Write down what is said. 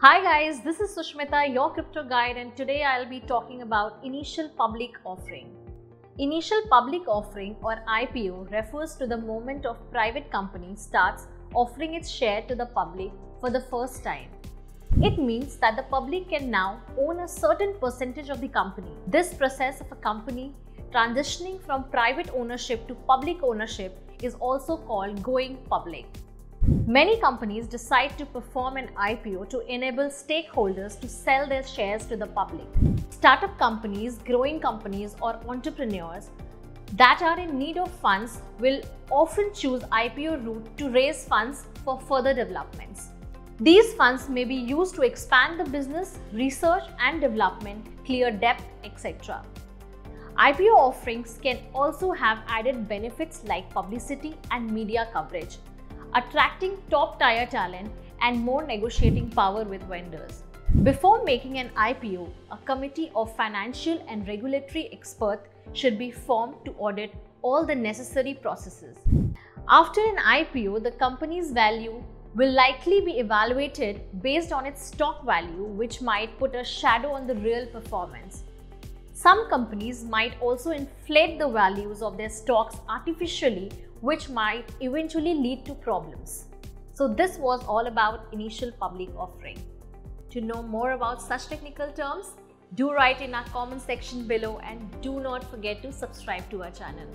Hi guys, this is Sushmita, your crypto guide, and today I'll be talking about initial public offering. Initial public offering or IPO refers to the moment of private company starts offering its share to the public for the first time. It means that the public can now own a certain percentage of the company. This process of a company transitioning from private ownership to public ownership is also called going public. Many companies decide to perform an IPO to enable stakeholders to sell their shares to the public. Startup companies, growing companies, or entrepreneurs that are in need of funds will often choose IPO route to raise funds for further developments. These funds may be used to expand the business, research and development, clear debt, etc. IPO offerings can also have added benefits like publicity and media coverage, attracting top-tier talent and more negotiating power with vendors. Before making an IPO, a committee of financial and regulatory experts should be formed to audit all the necessary processes. After an IPO, the company's value will likely be evaluated based on its stock value, which might put a shadow on the real performance. Some companies might also inflate the values of their stocks artificially, which might eventually lead to problems. So this was all about initial public offering. To know more about such technical terms, do write in our comment section below and do not forget to subscribe to our channel.